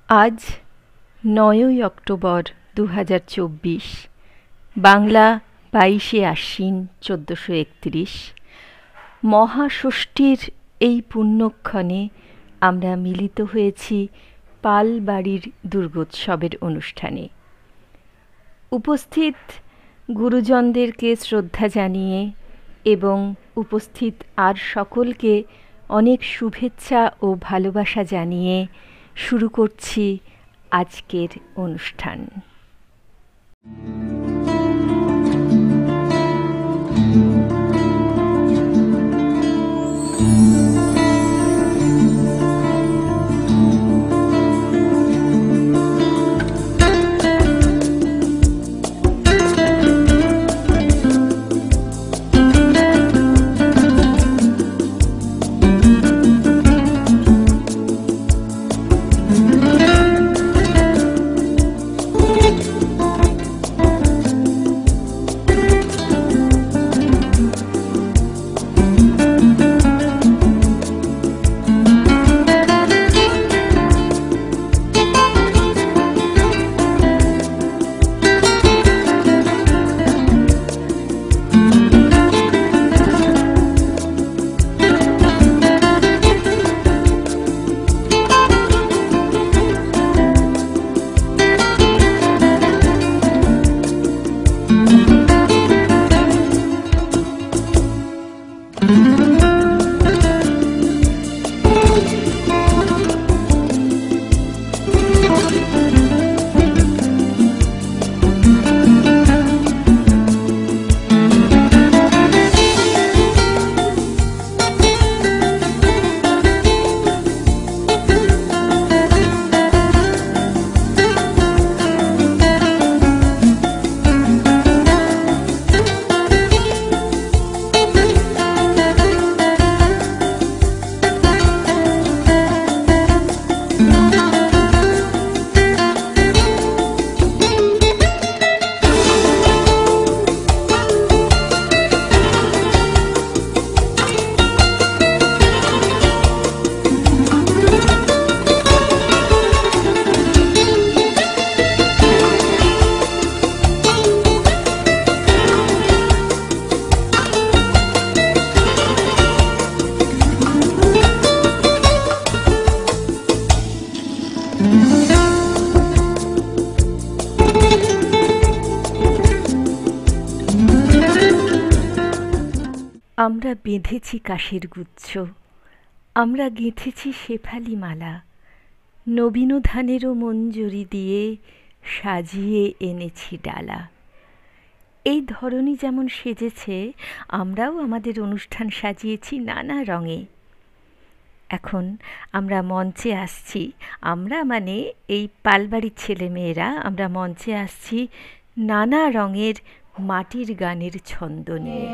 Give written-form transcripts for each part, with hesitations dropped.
আজ ৯ই অক্টোবর ২০২৪, বাংলা ২২শে আশ্বিন ১৪৩১। মহাষষ্ঠীর এই পুণ্যক্ষণে আমরা মিলিত হয়েছি পালবাড়ির দুর্গোৎসবের অনুষ্ঠানে। উপস্থিত গুরুজনদেরকে শ্রদ্ধা জানিয়ে এবং উপস্থিত আর সকলকে অনেক শুভেচ্ছা ও ভালোবাসা জানিয়ে শুরু করছি আজকের অনুষ্ঠান। আমরা বেঁধেছি কাশের গুচ্ছ, আমরা গেঁথেছি শেফালি মালা, নবীন ধানেরও মঞ্জরি দিয়ে সাজিয়ে এনেছি ডালা। এই ধরনী যেমন সেজেছে, আমরাও আমাদের অনুষ্ঠান সাজিয়েছি নানা রঙে। এখন আমরা মঞ্চে আসছি, আমরা মানে এই পালবাড়ির ছেলেমেয়েরা আমরা মঞ্চে আসছি নানা রঙের মাটির গানের ছন্দ নিয়ে।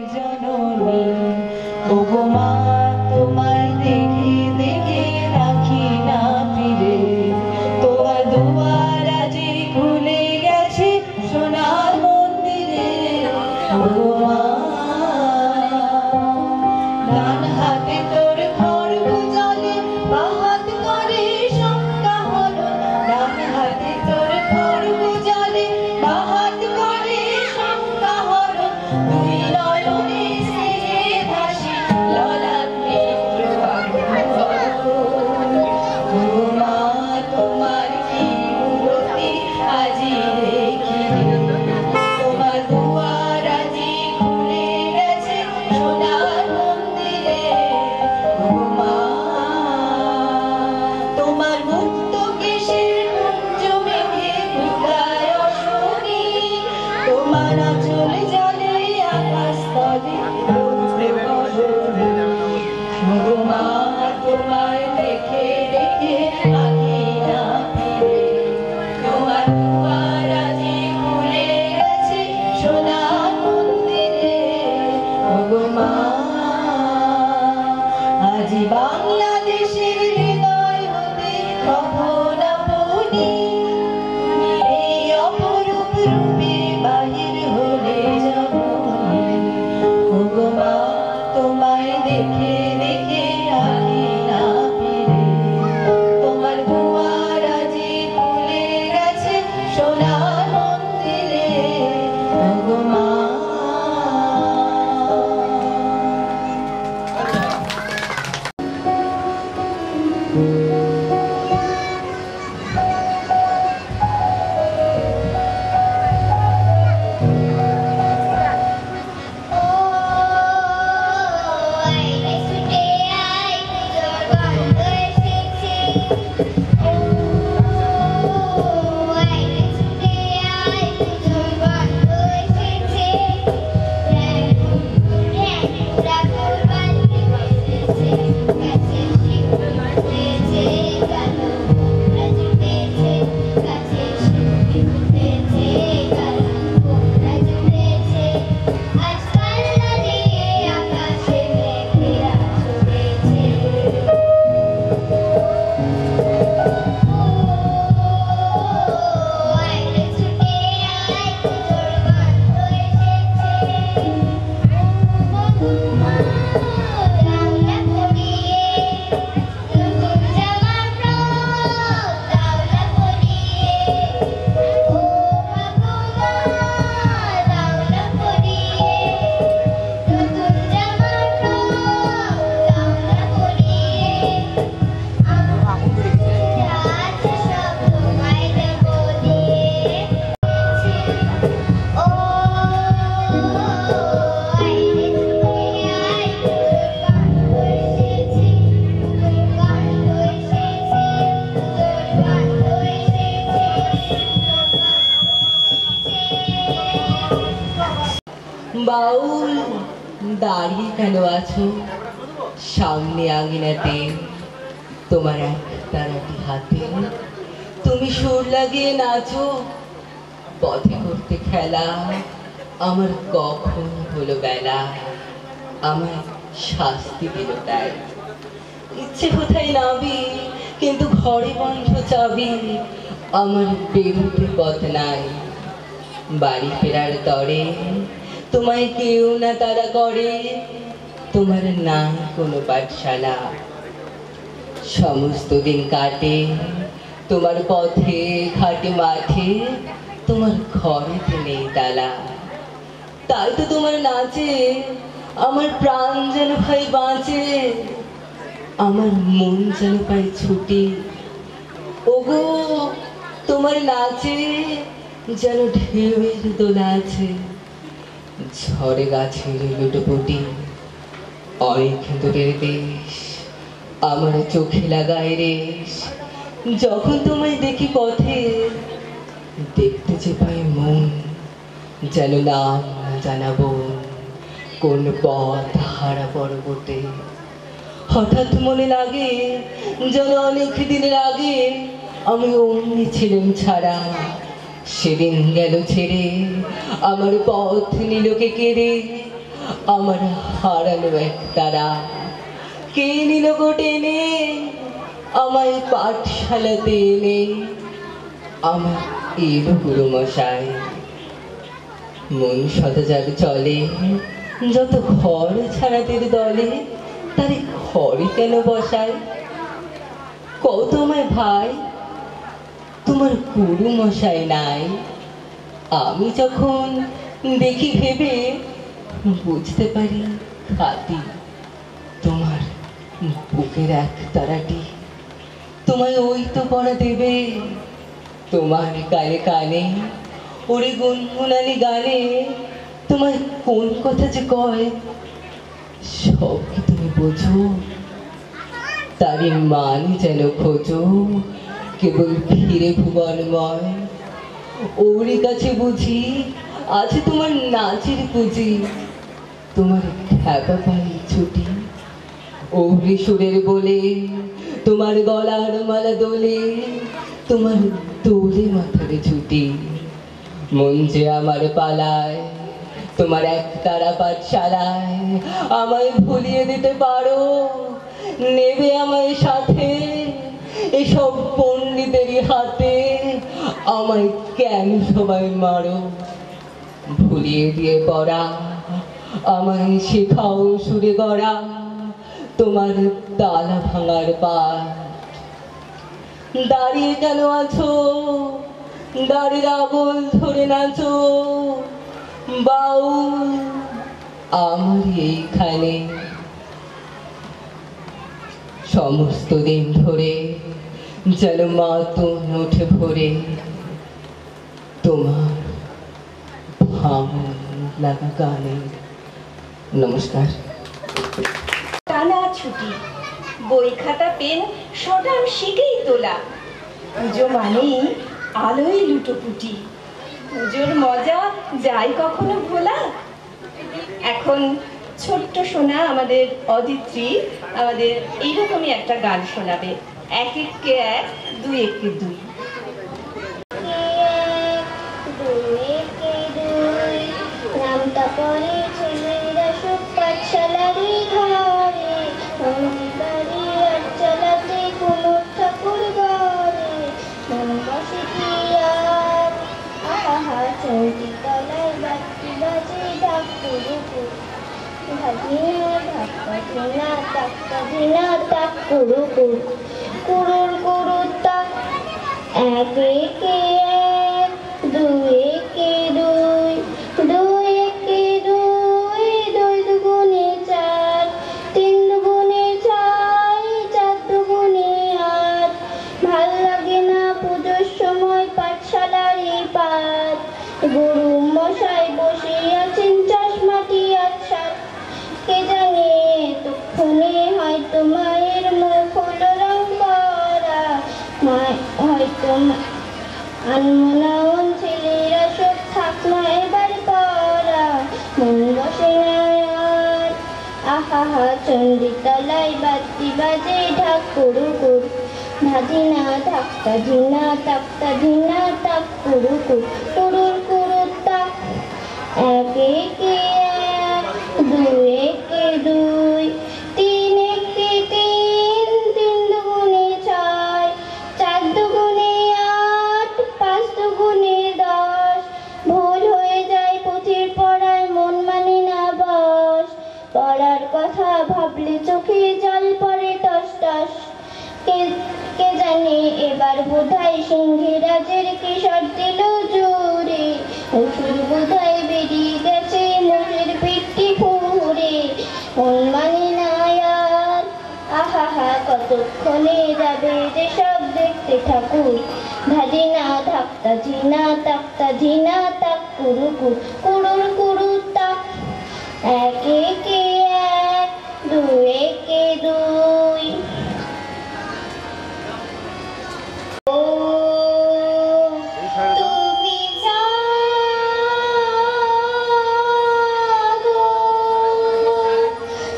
বাউল দাঁড়িয়ে কেন আছো সামনে আঙিনাতে, তোমার এক তারাটি হাতে, তুমি সুর লাগিয়ে নাচো, পথে করতে খেলা, আমার কখন হলো বেলা, আমার শাস্তি দিল তাই। ইচ্ছে কোথায় নাবি, কিন্তু ঘরে বন্ধ চাবি, আমার বেরোতে পথ নাই। বাড়ি ফেরার তরে তোমায় কেউ না তারা করে, তোমার নাই কোনো পাঠশালা। সমস্ত দিন কাটে তোমার পথে ঘাটে মাঠে, তোমার ঘরেতে নেই তালা। তাই তো তোমার নাচে আমার প্রাণ যেন ভাই বাঁচে, আমার মন যেন পায় ছুটি। ওগো তোমার নাচে যেন ঢেউয়ের দোলা আছে, ঝড়ে গাছের লুটোপুটি। অনেক দূরের দেশ আমার চোখে লাগায় রেশ, যখন তোমায় দেখি পথে, দেখতে যে পাই মন যেন নাম জানাবো কোন পথ হারা পর্বতে। হঠাৎ মনে লাগে যেন অনেক দিনের আগে আমি অমনি ছিলাম ছাড়া, সেদিন গেল ছেড়ে আমার পথ নিলকে কেড়ে, আমার হারানো এক তারা। কে নিল গো টেনে আমায় পাঠশালাতে এনে, আমার এলো গুরু মশাই। মন সদাচার চলে যত ঘর ছাড়াতের দলে, তারে ঘরে কেন বসায়? কত আমায় ভাই তোমার গুরু মশাই নাই। আমি যখন দেখি ভেবে বুঝতে পারি খাতি, তোমার বুকের এক তারাটি তোমায় ওই তো পড়া দেবে। তোমার কানে কানে ওরে গুনগুনানি গানে, তোমায় কোন কথা যে কয় সব কি তুমি বোঝো? তারই মানে যেন খোঁজো কেবল ফিরে ভুবনময়। ওরই কাছে বুঝি আছে তোমার নাচের পুঁজি, তোমার খ্যাপা পাই ছুটি। ওরে সুরের বলে তোমার গলার মালা দোলে, তোমার দোলে মাথার ছুটি। মন যে আমার পালায় তোমার এক তারা পাঠশালায়, আমায় ভুলিয়ে দিতে পারো, নেবে আমায় সাথে এসব পণ্ডিতেরই হাতে। আমায় কেন সবাই মারো, ভুলিয়ে দিয়ে পড়া আমায় শেখাও সুরে গড়া, তোমার তালা ভাঙার পাঠ। দাঁড়িয়ে কেন আছো দাঁড়িয়ে আঙুল ধরে নাচো, বাউল আমার এইখানে। সমস্ত দিন ধরে যেন মাতন ওঠে ভরে, তোমার ভাঙন লাগা গানে। নমস্কার। টানা ছুটি, বই খাতা পেন সটান শিখেই তোলা, পুজো মানেই আলোয় লুটোপুটি, পুজোর মজা যাই কখনো ভোলা। এখন ছোট্ট সোনা আমাদের অদিত্রী আমাদের এইরকমই একটা গান শোনাবে, এক এককে এক দুই এককে দুই। নামটা পরে ছেলেরা সব পাঠশালারই ঘরে, বাড়ি আর চালাতে কোনো ঠাকুর ঘরে, মন বসে কি আর আহা চৌকি তলায় বাতি বাজে ঢাক পুরুপুর, ভাগিনা ধাক্কা ধিনা ধাক্কা ধিনা তাক কুরুকুর, কুরুর কুরুর তাক। এক একে এক দুই একে দুই, দুই একে দুই, দুই দুগুণে চার, তিন দুগুণে ছয়, চার দুগুণে আট। ভাল লাগে না পুজোর সময় পাঠশালার এই পাঠ, গুরু মশাই বসে আছেন চশমাটি আচ্ছা। কে জানে এতক্ষণে হয়তো মায়ের মুখ হলো রং করা, হয়তো আনমনা ছেলেরা সব থাক না এবার পড়া, মন চণ্ডীতলায় বাতি বাজে ঢাক কুড়ুকুর, ধাদিনা ধাক্কা ধিনা তাক্তা ধিনা তাক কুড়ুকুর, কুড়ুর কুড়ুর তাক। এক একে এক, দুই একে দুই, তিন একে তিন, তিন দুগুণে ছয়, চার দুগুণে আট, পাঁচ দুগুণে 10। ভুল হয়ে যায় পুঁথির পড়ায়, মন মানে না বস। পড়ার কথা ভাবলে চোখে জল পড়ে টস টস। কে জানে এবার বোধহয় সিংহরাজের কিশোর দিল জোরে, অসুর বোধহয় বেরিয়ে গেছে মোষের পিঠটি ফুরে। মন মানে না আর, আহা কতক্ষণে যাবে যে সব দেখতে ঠাকুর। ধাদিনা ধাক্তা ধিনা তাক্তা ধিনা তাক কুড়ুকুর, কুড়ুর কুড়ুর তাক। এক একে এক, দুই একে দুই। তুমি জাগো,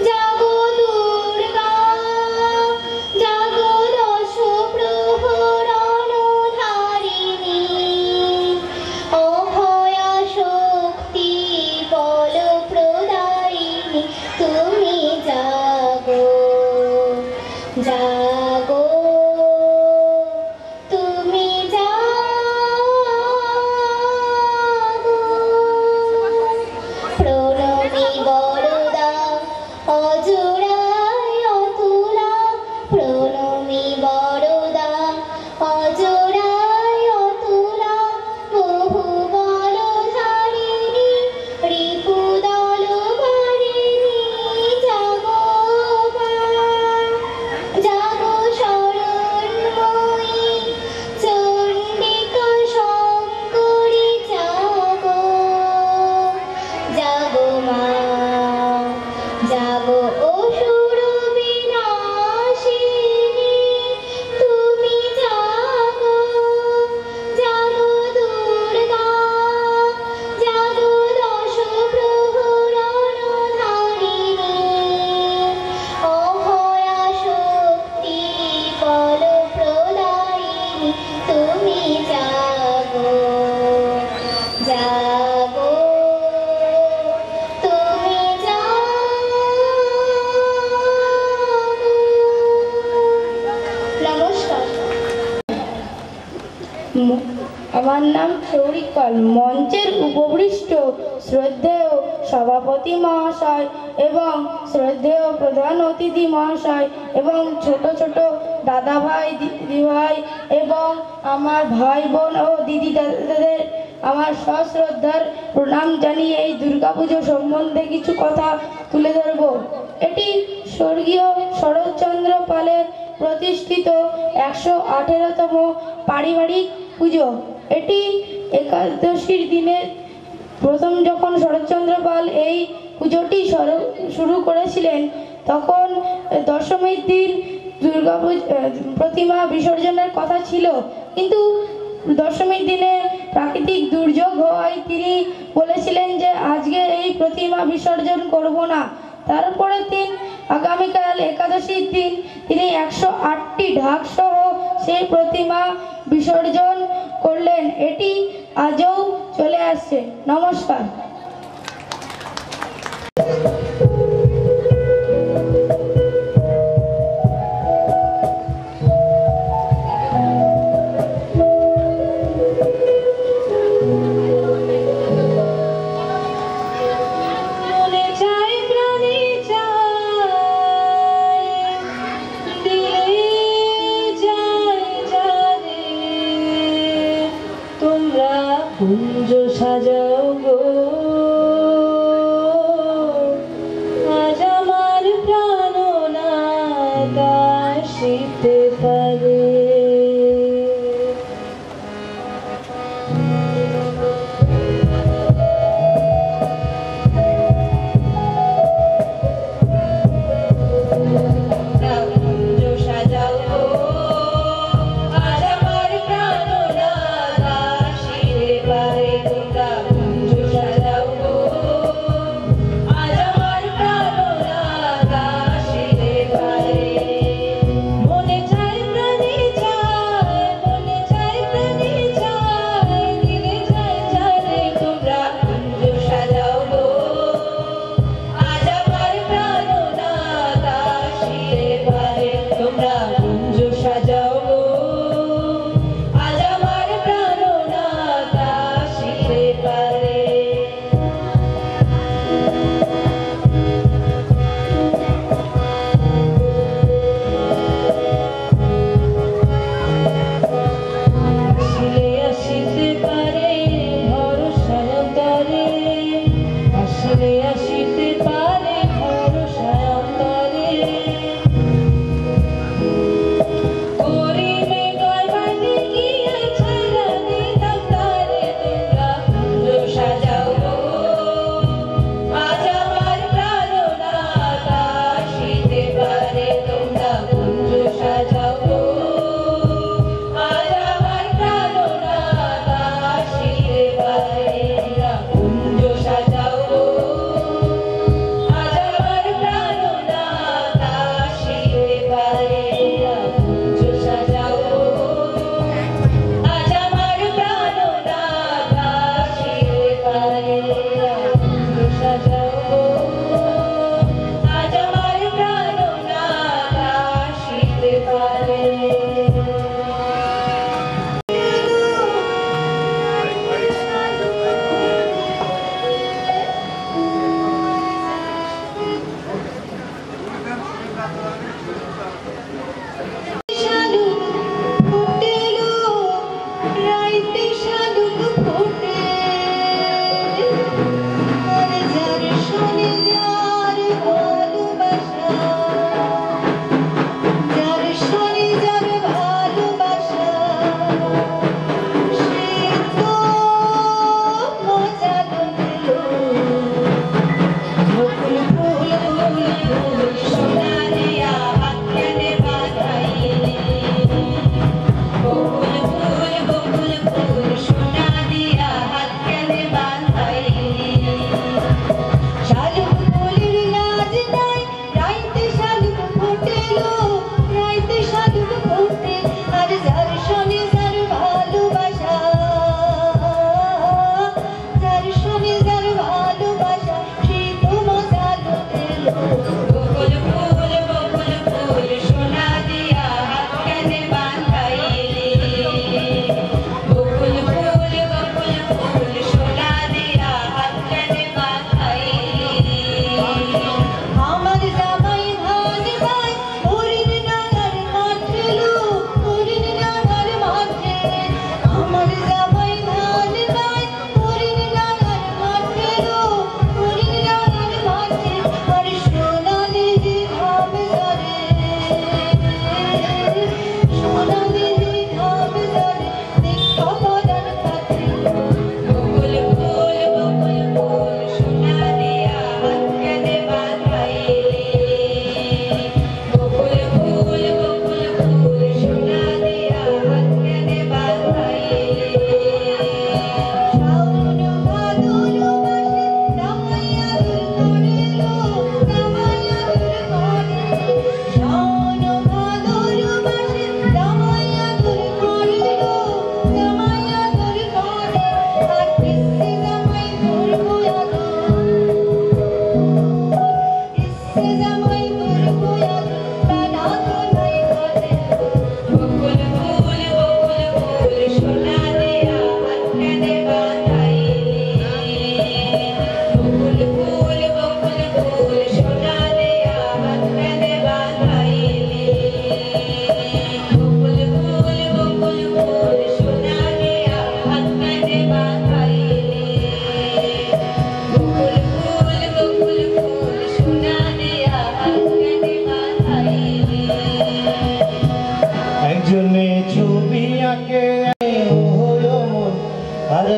জাগো দুর্গা, জাগো দশ প্রহরণধারিণী, অভয়া শক্তি বল প্রদায়িনী। তুমি জাগো, জাগো, তুমি জাগো। প্রণমী বরদা অজোড়ায় অতুলা, প্রণমী বরদা অজোড়ায় অতুলা, বহু বল ধারিণী রিপুদল ভারিণী। জাগো মা, জাগো শরণময়ী, চণ্ডিকা শঙ্করী জাগো, জাগো মা, জাগো অসুর বিনাশিনী। তুমি জাগো, জাগো দুর্গা, জাগো দশ প্রহরণধারিণী, অভয়া শক্তি বল প্রদায়িনী। তুমি জাগো, জাগো, তুমি জাগো। নমস্কার। আমার নাম শৌরিক পাল। মঞ্চের উপবৃষ্ট শ্রদ্ধেয় সভাপতি মহাশয় এবং শ্রদ্ধেয় প্রধান অতিথি মহাশয় এবং ছোট ছোট দাদা ভাই দিদি ভাই এবং আমার ভাই বোন ও দিদি দাদাদের আমার সশ্রদ্ধার প্রণাম জানিয়ে এই দুর্গাপুজো সম্বন্ধে কিছু কথা তুলে ধরব। এটি স্বর্গীয় শরৎচন্দ্র পালের প্রতিষ্ঠিত 118তম পারিবারিক পুজো। এটি একাদশীর দিনে প্রথম যখন শরৎচন্দ্র পাল এই পুজোটি শুরু করেছিলেন, তখন দশমীর দিন প্রতিমা বিসর্জনের কথা ছিল, কিন্তু দশমীর দিনে প্রাকৃতিক দুর্যোগ হওয়ায় তিনি বলেছিলেন যে আজকে এই প্রতিমা বিসর্জন করব না। তারপরের দিন আগামীকাল একাদশীর দিন তিনি 108টি ঢাক সহ সেই প্রতিমা বিসর্জন করলেন। এটি আজও চলে আসছে। নমস্কার। কুঞ্জ সাজাও গো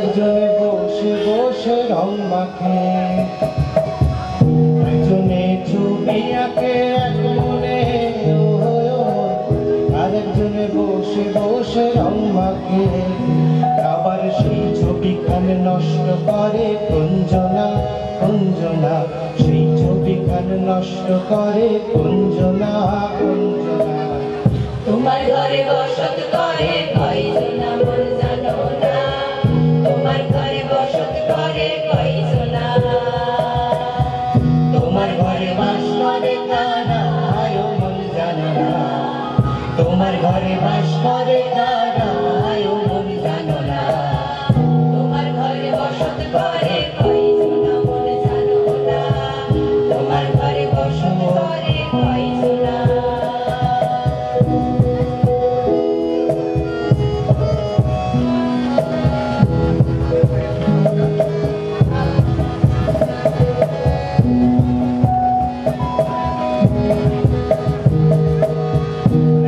আরেকজনে বসে বসে রং মাখে, একজনে ছবি আঁকে এক মনে, আরেকজনে বসে বসে রং মাখে। আবার সেই ছবিখানে নষ্ট করে কুঞ্জনা, কুঞ্জনা, সেই ছবিখানে নষ্ট করে কুঞ্জনা, কুঞ্জনা। তোমার ঘরে বসত করে কয়জনা মন জানো না, তোমার ঘরে বসত করে কয়জনা, তোমার ঘরে বাস করে কারা আয়ো মন জানো না, তোমার ঘরে বাস করে কারা আয়ো মন জানো না। তোমার ঘরে বসত করে কয়জনা মন জানো না, তোমার ঘরে বসত করে কয়জনা।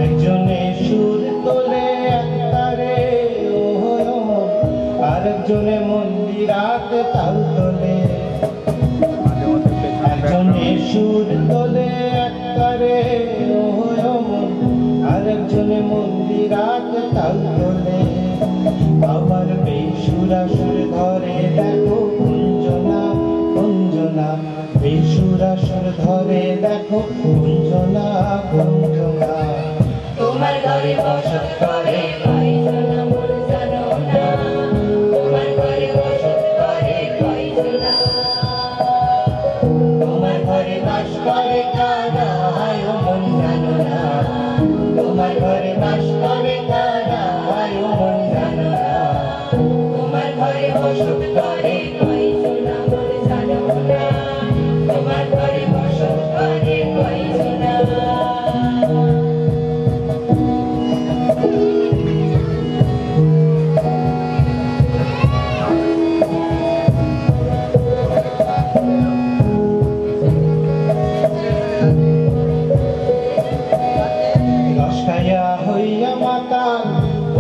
একজনে সুর তোলে একতারে, আরেকজনে মন্দিরাতে তাল তোলে, একজনে সুর তোলে একতারে, আরেকজনে মন্দিরাতে তাল তোলে। আবার বেসুরা সুর ধরে দেখো কুঞ্জনা, কুঞ্জনা, বেসুরা সুর ধরে দেখো কুঞ্জনা, কুঞ্জনা। তোমার ঘরে বসত করে কয়জনা মন জানো না, তোমার ঘরে বসত করে কয়জনা, তোমার ঘরে বাস করে কারা আয়ো মন জানো না, তোমার ঘরে বাস করে কারা আয়ো মন জানো না। তোমার ঘরে বসত করে কয়জনা মন জানো না, তোমার ঘরে বসত করে কয়জনা। রসখাইয়া হইয়া মাতা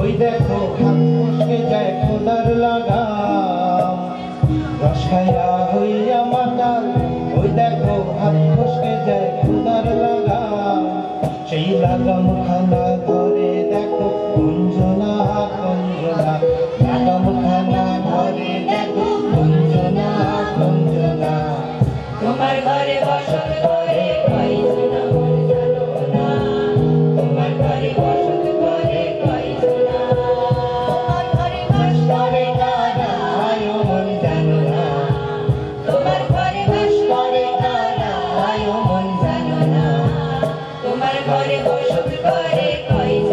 ওই দেখো হাত ফসকে যায় খোদার লাগাম, রসখাইয়া হইয়া মাতা ওই দেখো হাত ফসকে যায় খোদার লাগাম। সেই লাগাম খানা ধরে দেখো কুঞ্জনা, কুঞ্জনা, লাগাম খানা ধরে দেখো কুঞ্জনা, কুঞ্জনা। তোমার ঘরে বসত করে কয়জনা মন জানো না, তোমার ঘরে বসত করে কয়জনা, তোমার ঘরে বাস করে কারা আয়ো মন জানো না, তোমার ঘরে বাস করে কারা আয়ো মন জানো না। তোমার ঘরে বসত করে কয়জনা।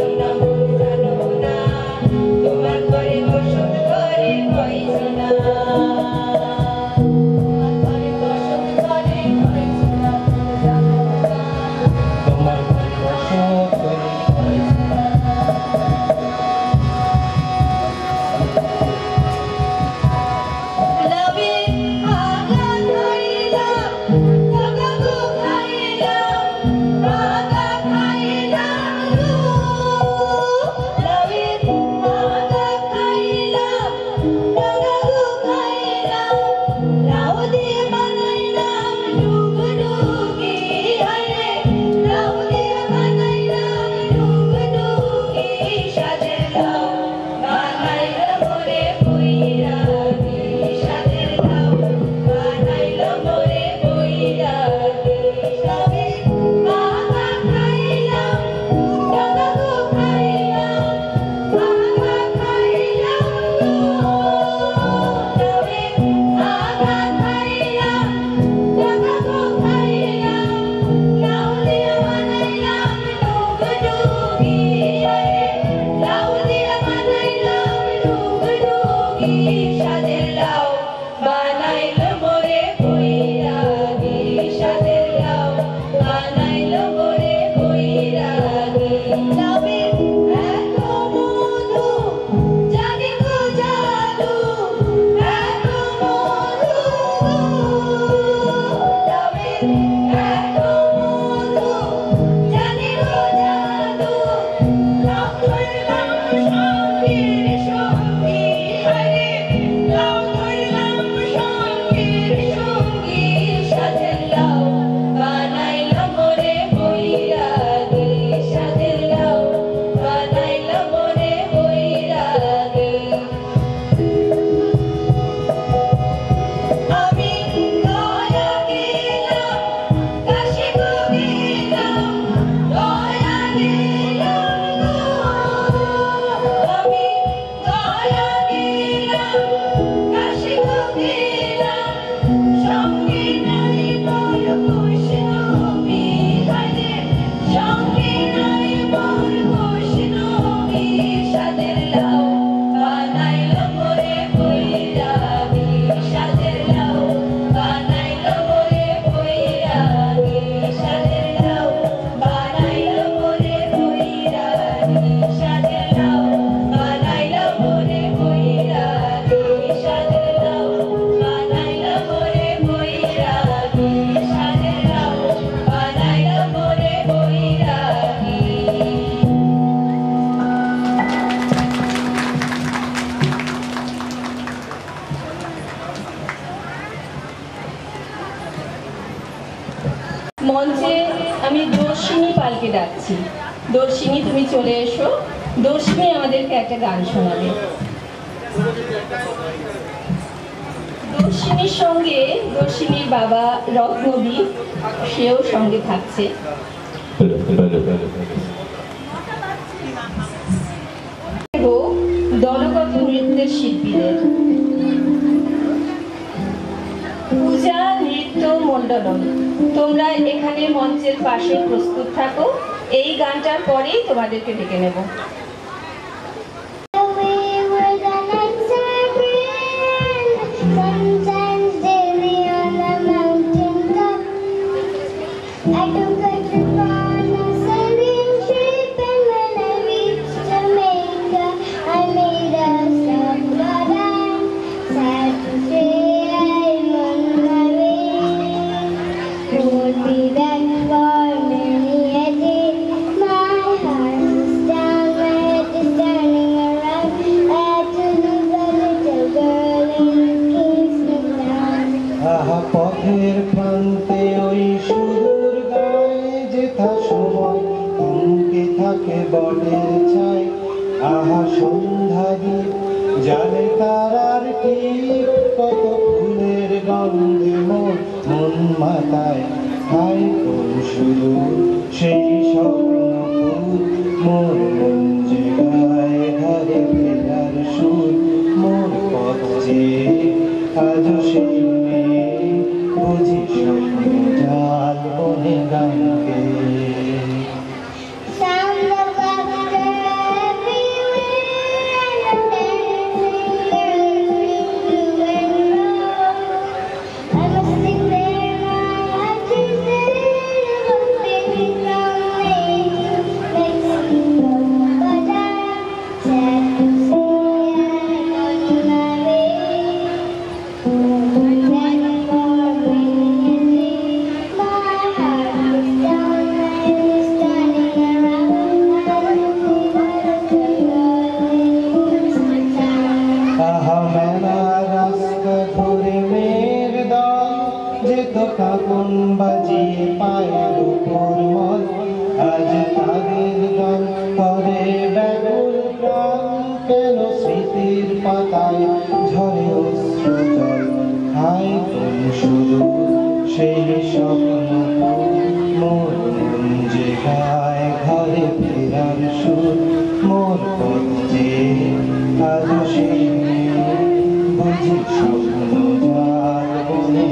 মঞ্চে আমি দর্শিনী পালকে ডাকছি। দর্শিনী, তুমি চলে এসো। দর্শিনী আমাদেরকে একটা গান শোনাবে। দর্শিনীর সঙ্গে দর্শিনীর বাবা রত্নদীপ, সেও সঙ্গে থাকছে। দলগত নৃত্যের শিল্পীদের পূজা নৃত্য মণ্ডলম, তোমরা এখানে মঞ্চের পাশে প্রস্তুত থাকো। এই গানটার পরেই তোমাদেরকে ডেকে নেব। পথের প্রান্তে ওই সুদূর গায়ে যেথা সময় থমকে থাকে বটের ছাই। আহা সন্ধ্যা গীত জানে তারার টিপ, কত ফুলের গন্ধে মোর মন মাতায়। হাই কোন সুদূর সেই স্বপ্নপুর, মোর মন যে গায়ে ঘরে ফেরার সুর। মোর পথ যে আজ সেই বুঝি স্বপ্ন জাল বনে গানকে। কাকন বাজিয়ে পায়ের উপর মল, আজ তাদের গান করে ব্যাকুল প্রাণ। কেন স্মৃতির পাতায় ঝরে অশ্রু জল, হাই কোন সুদূর সেই স্বপ্নপুর। মোর মন যে গায় ঘরে ফেরার সুর, মোর পথ যে আজ সেই বুঝি স্বপ্ন জাল বনে।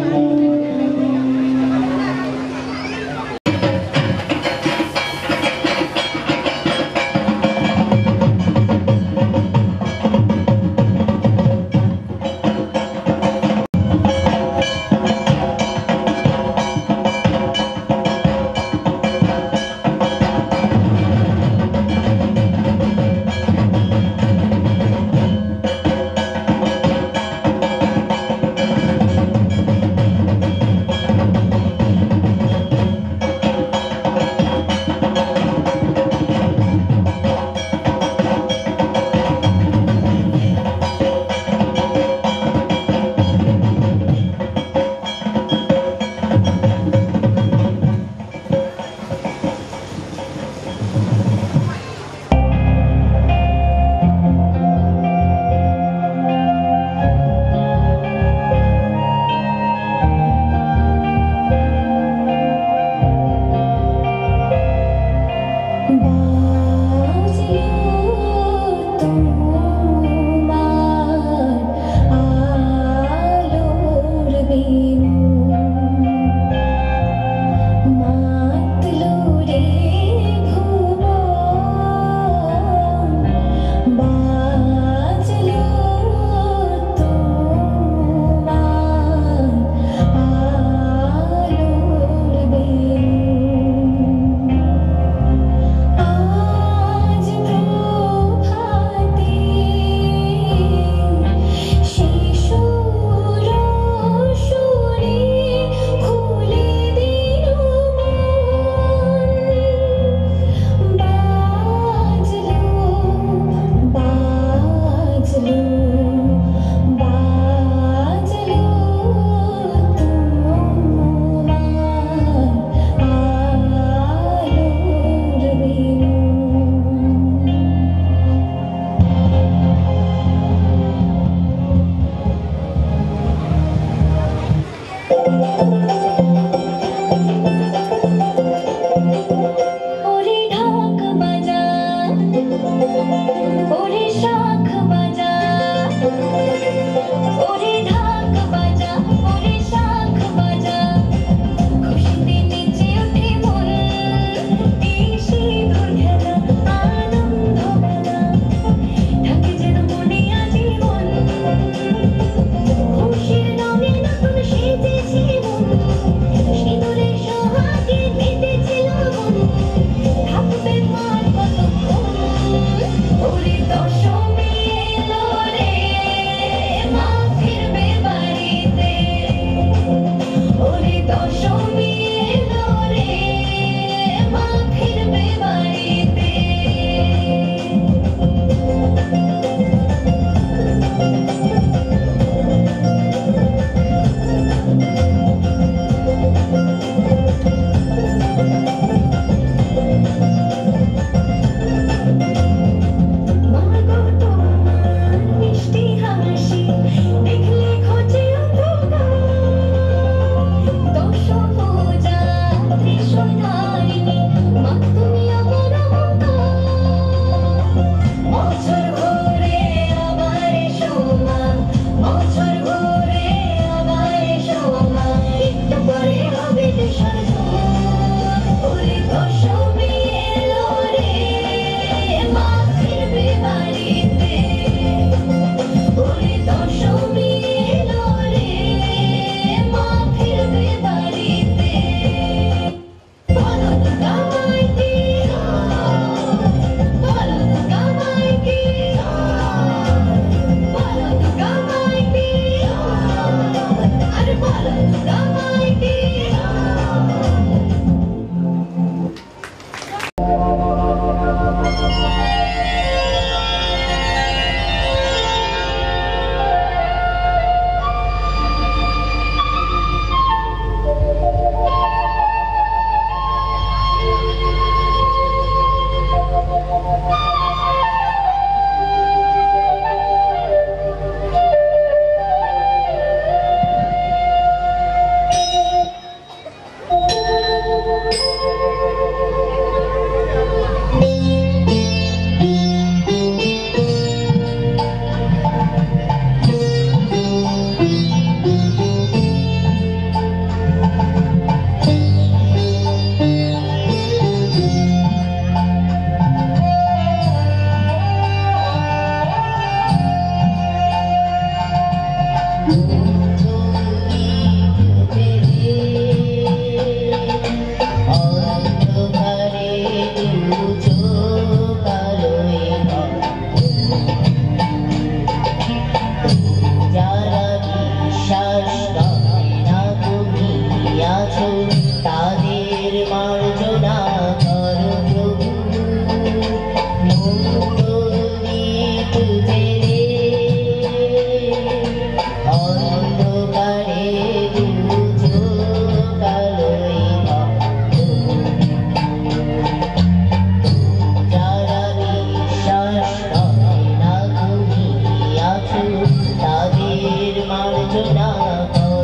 মার্জনা করো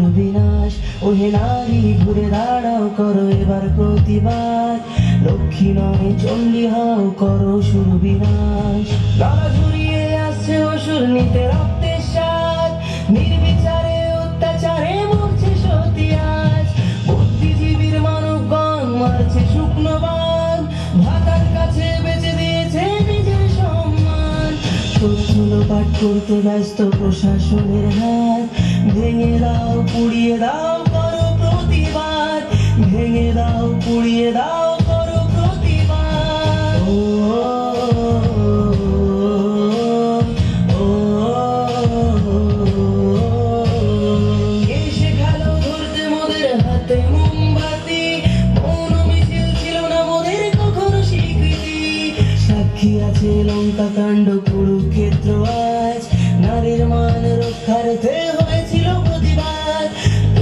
শুরু বিনাশ। ওহে নারী ঘুরে দাঁড়াও করো এবার প্রতিবাদ, লক্ষ্মী নয় চণ্ডী হও করো শুরু বিনাশ। গলা ঝুরিয়ে আসছে অসুর নিতে রক্তের স্বাদ, নির্বিচারে অত্যাচারে মরছে সতী আজ। বুদ্ধিজীবীর মানবগণ মারছে শুকনো বান, ভাতার কাছে বেঁচে দিয়েছে নিজের সম্মান। তথ্য লোপাট করতে ব্যস্ত প্রশাসনের হাত, ভেঙে দাও পুড়িয়ে দাও করো প্রতিবাদ, ভেঙে দাও পুড়িয়ে দাও করো প্রতিবাদ। ও কে শেখালো ধরতে মোদের হাতে মোমবাতি, মৌন মিছিল ছিল না মোদের কখনো স্বীকৃতি। সাক্ষী আছে লঙ্কা কাণ্ড কুরুক্ষেত্র আজ, নারীর মান রক্ষার্থে হয়েছিল প্রতিবাদ।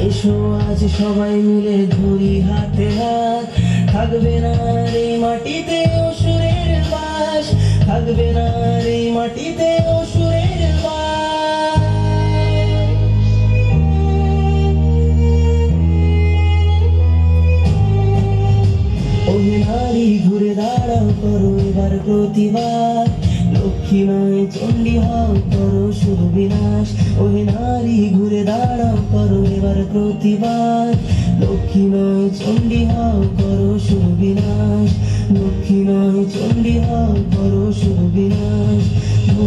এসো আজ সবাই মিলে ধরি হাতে হাত, থাকবে না আর এই মাটিতে অসুরের বাস, থাকবে না আর এই মাটিতে অসুরের বাস। ওহে নারী ঘুরে দাঁড়াও করো এবার প্রতিবাদ, লক্ষ্মী নয় চণ্ডী হও করো শুরু বিনাশ। ওহে নারী ঘুরে দাঁড়াও করো এবার প্রতিবাদ, লক্ষ্মী নয় চণ্ডী হও করো শুরু বিনাশ, লক্ষ্মী নয় চণ্ডী হও করো শুরু বিনাশ। ও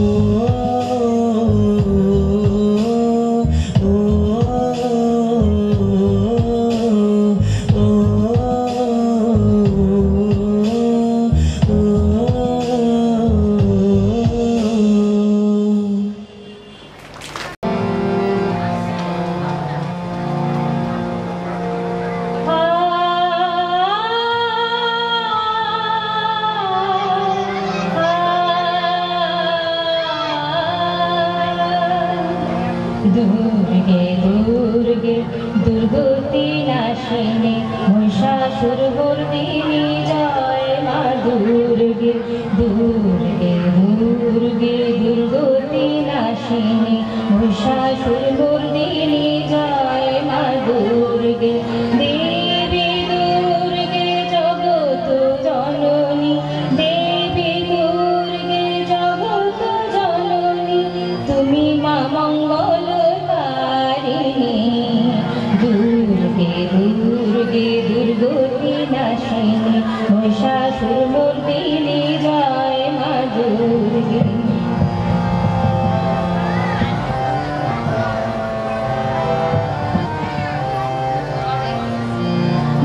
দুর্গে দুর্গে দুর্গতি নাশিনী মহিষাসুর মর্দিনী জয় মা দুর্গে। দুর্গে দুর্গে দুর্গতি নাশিনী মহিষাসুর মর্দিনী জয় মা দুর্গে। দেবী দুর্গে জগত জননী, দেবী দুর্গে জগত জননী, তুমি মা মঙ্গল কারিণী। দুর্গে দুর্গে দুর্গতি নাশিনী মহিষাসুর মর্দিনী জয় মা দুর্গে।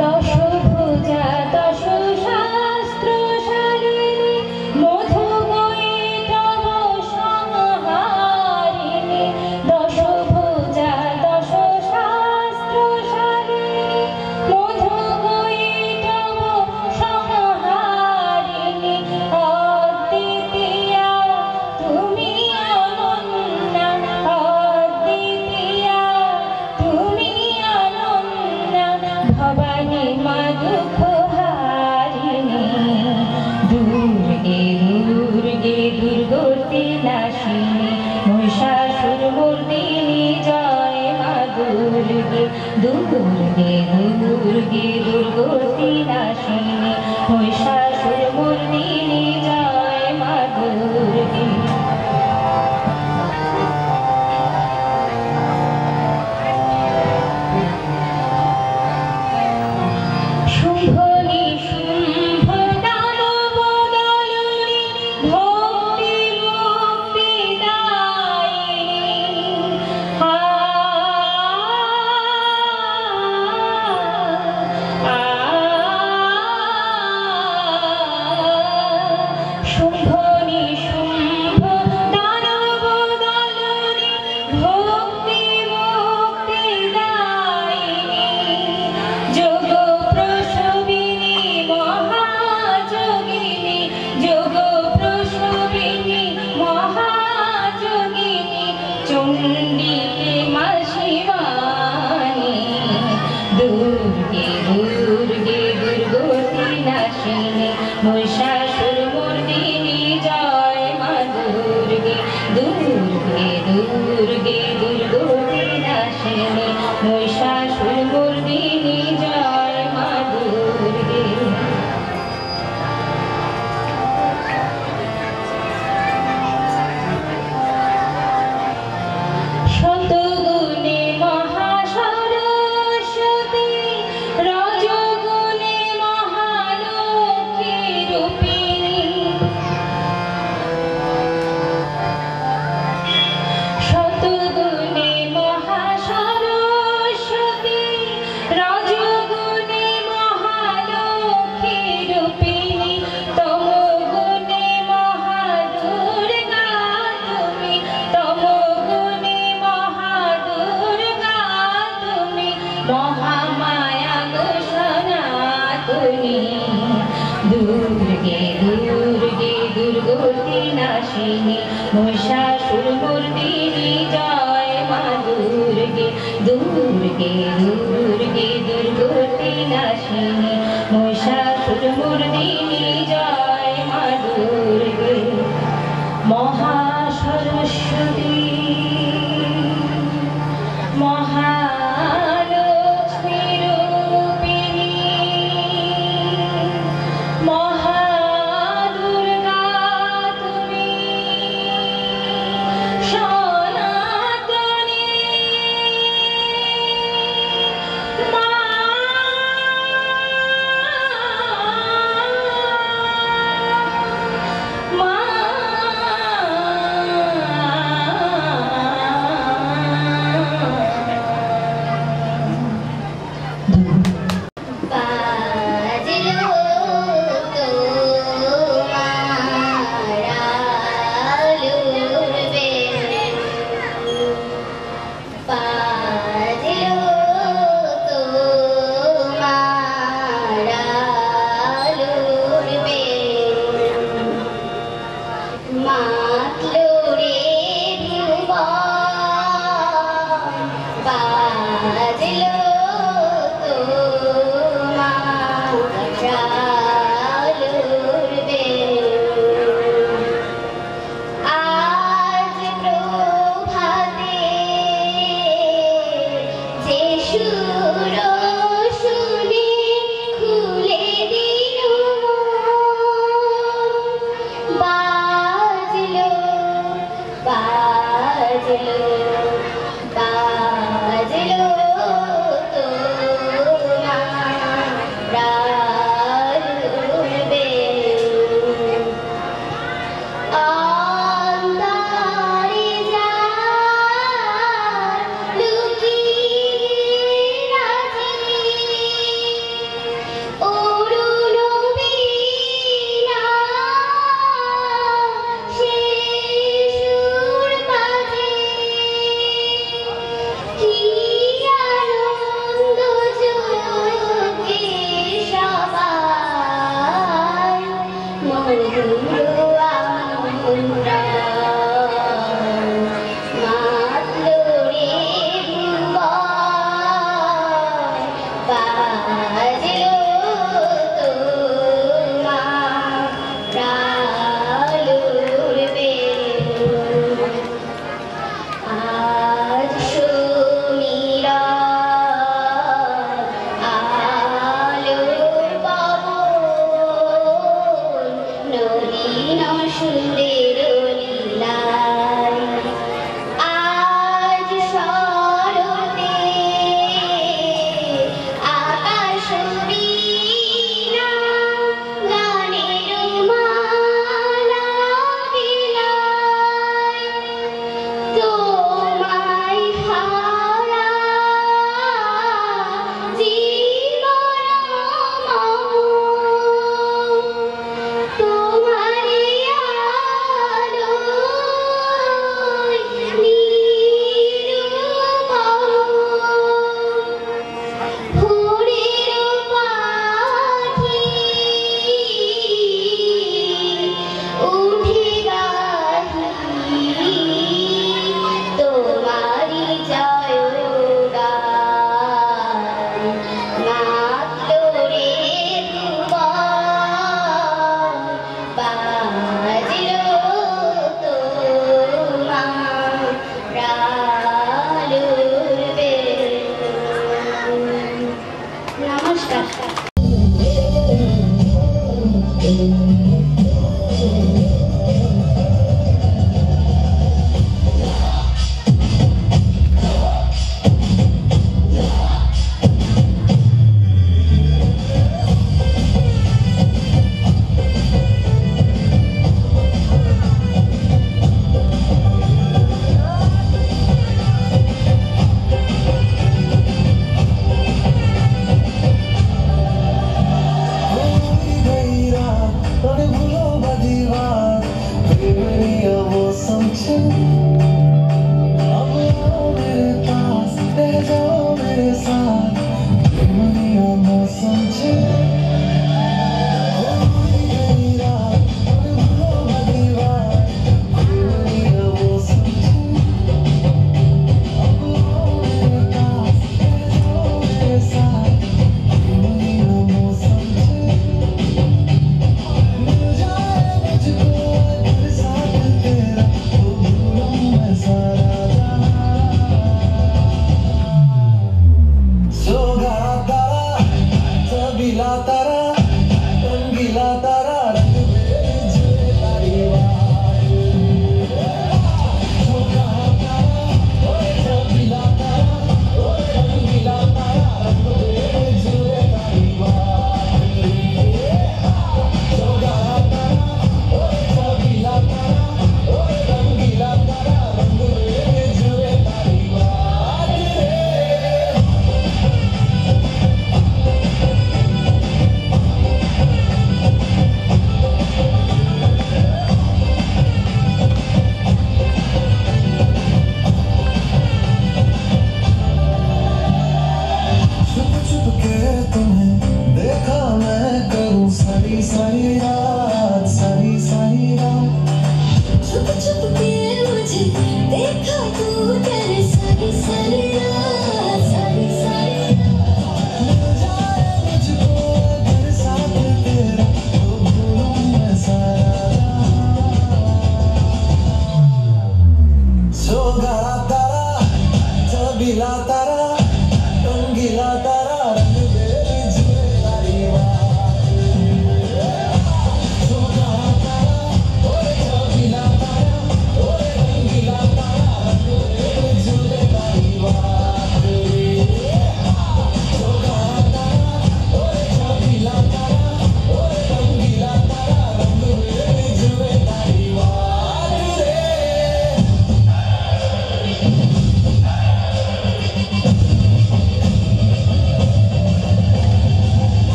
দশভুজা দশ শাস্ত্র শালিনী, মধু বৈষ্ণব সংহারিণী। দশভুজা দশ শাস্ত্র শালিনী, মধু বৈষ্ণব সংহারিণী। অদ্বিতীয়া তুমি অনন্যা, অদ্বিতীয়া তুমি অনন্যা, ভবানী মা দুঃখ হারিণী। দুর্গে দুর্গে দুর্গতি নাশিনী মহিষাসুর মর্দিনী জয় মা দুর্গে। দুর্গে দুর্গে দুর্গতি নাশিনী মহিষাসুর মর্দিনী জয় মা দুর্গে। শুম্ভ নিশুম্ভ দানব দলিনী, ভক্তি মুক্তি দায়িনী। শুম্ভ নিশুম্ভ দানব দলিনী, ভক্তি মুক্তি দায়িনী। যোগ প্রসবিনী মহাযোগিনী, যোগ প্রসবিনী মহাযোগিনী, চণ্ডীকে মা শিবানী। দুর্গে দুর্গে দুর্গতি নাশিনী মহিষাসুর মর্দিনী জয় মা দুর্গে। দুর্গে দুর্গে দুর্গতি নাশিনী দুর্গে দুর্গে দুর্গতি নাশিনী মহিষাসুর মর্দিনী জয় মা দুর্গে দুর্গে দুর্গে দুর্গতি নাশিনী মহিষাসুর মর্দিনী জয় মা দুর্গে মহাসরস্বতী মহালক্ষ্মী রূপিণী মহাদুর্গা তুমি সনাতনী মা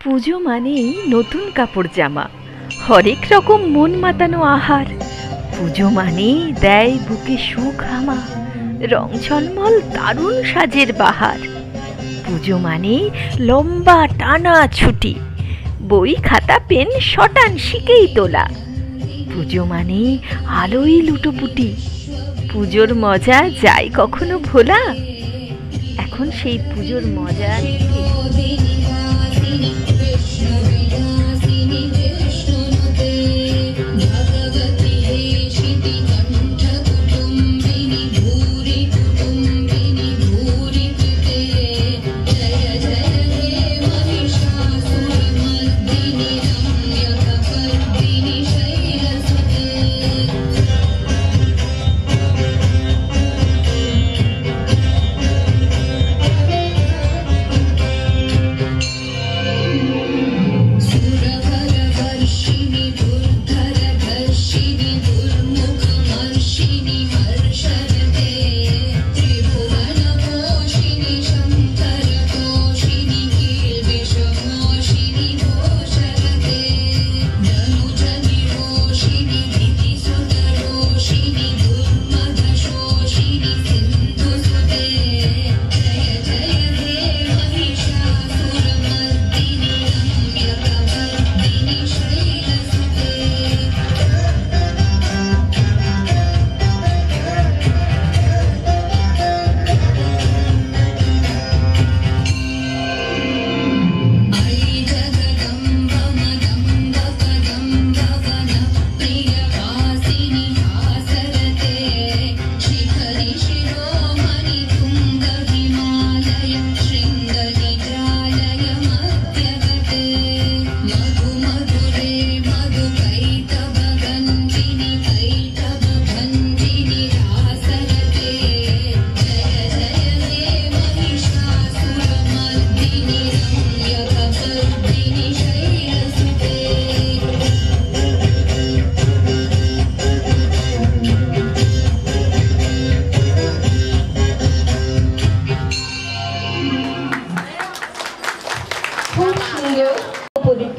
পুজো মানেই নতুন কাপড় জামা, হরেক রকম মন মাতানো আহার। পুজো মানেই দেয় বুকে সুখ হামা, রং ঝলমল দারুণ সাজের বাহার। পুজো মানেই লম্বা টানা ছুটি, বই খাতা পেন শটান শিখেই তোলা। পুজো মানেই আলোই লুটোপুটি, পুজোর মজা যায় কখনো ভোলা? এখন সেই পুজোর মজা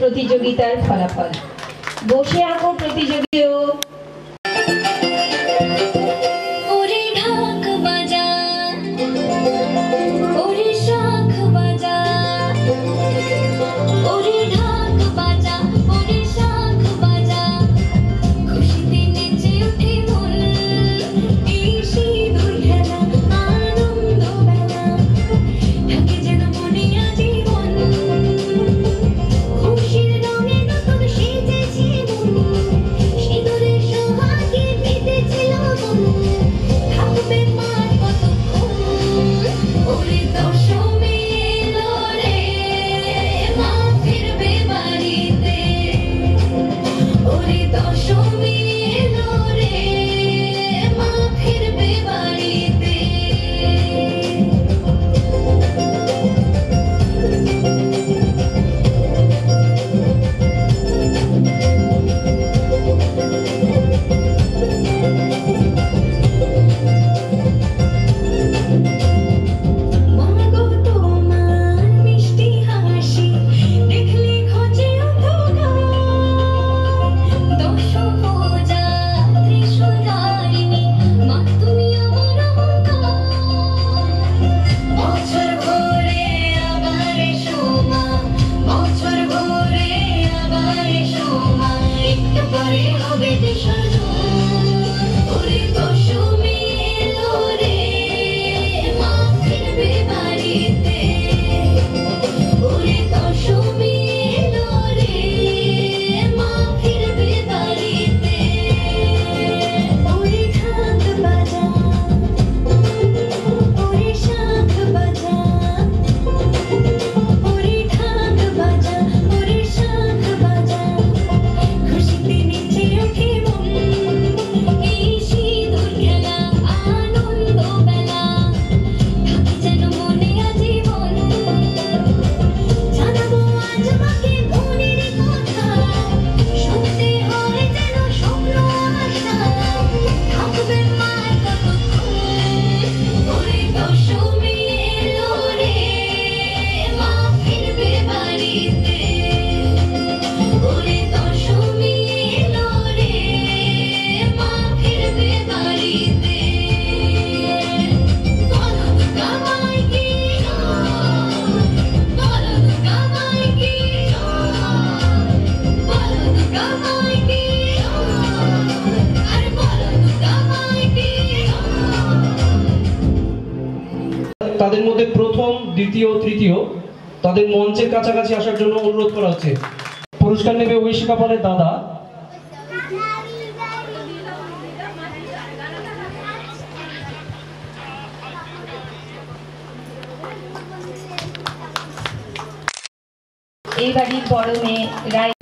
প্রতিযোগিতার ফলাফল। বসে আঁকো প্রতিযোগীও খুশির রঙে নতুন সেজেছি মন, সিঁদুরের দ্বিতীয় তৃতীয় তাদের মঞ্চের কাছাকাছি আসার জন্য অনুরোধ করা হচ্ছে। পুরস্কার নেবে ঐশিকা পালের দাদা। এই বাড়ির বড় মেয়ে রায়।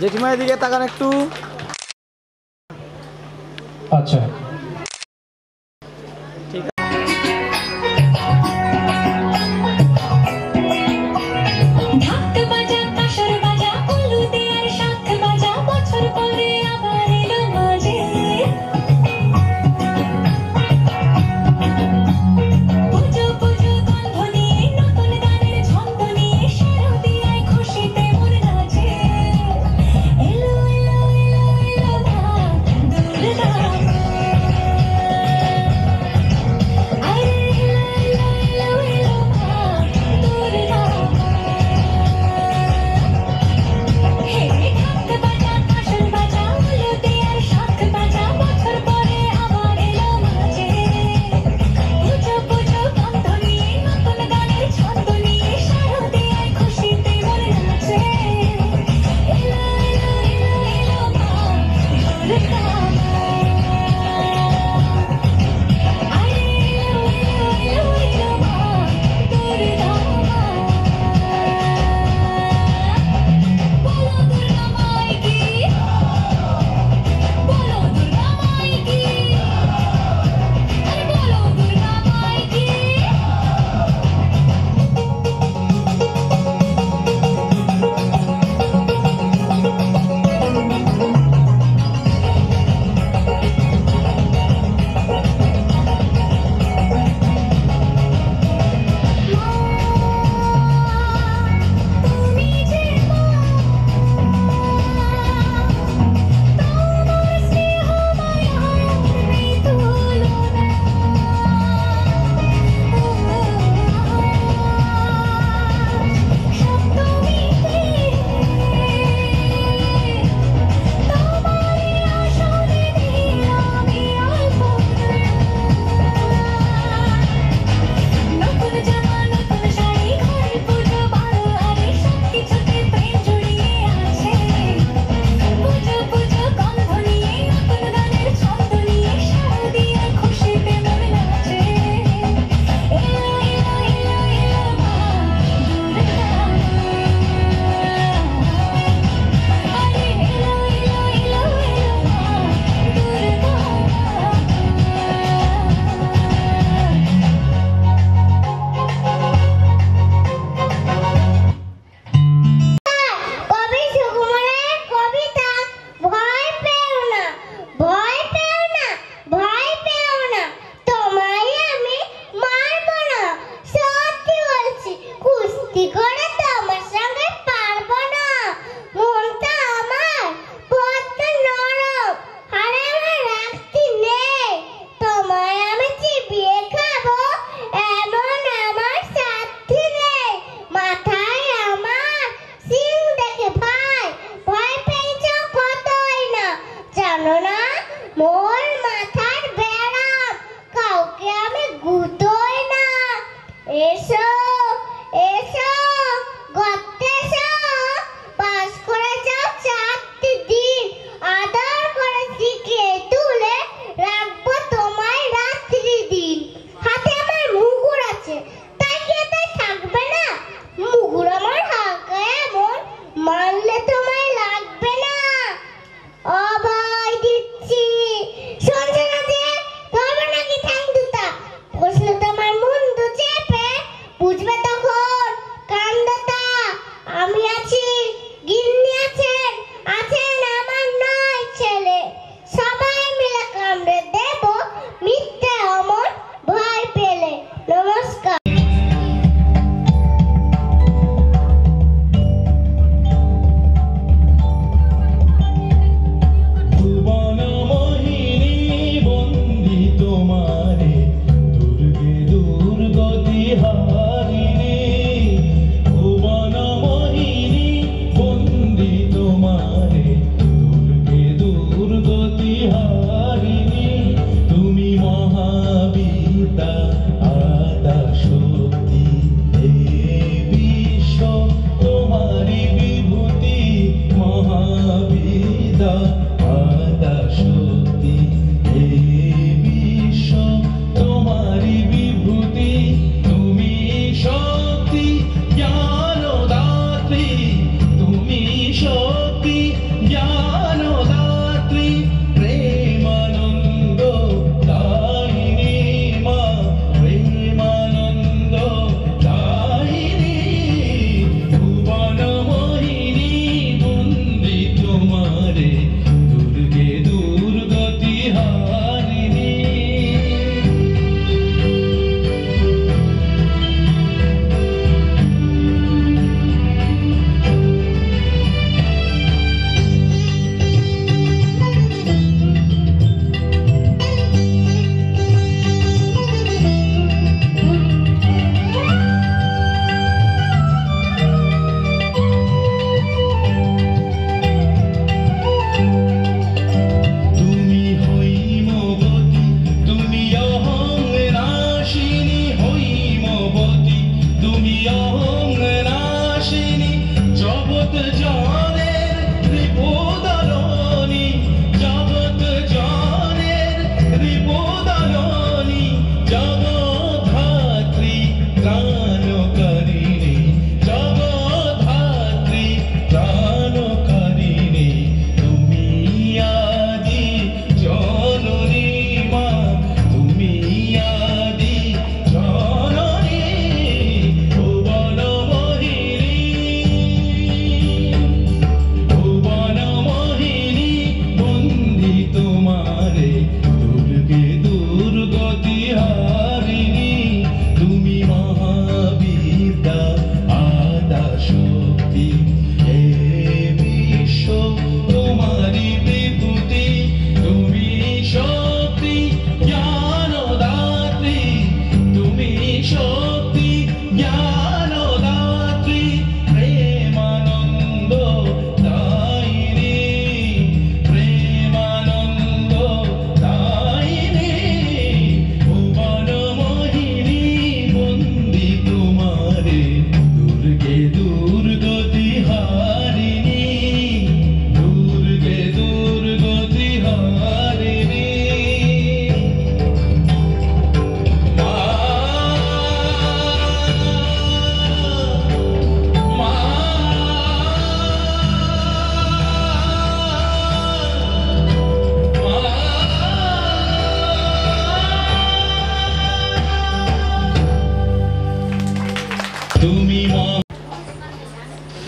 জেঠিমার দিকে তাকান একটু। আচ্ছা,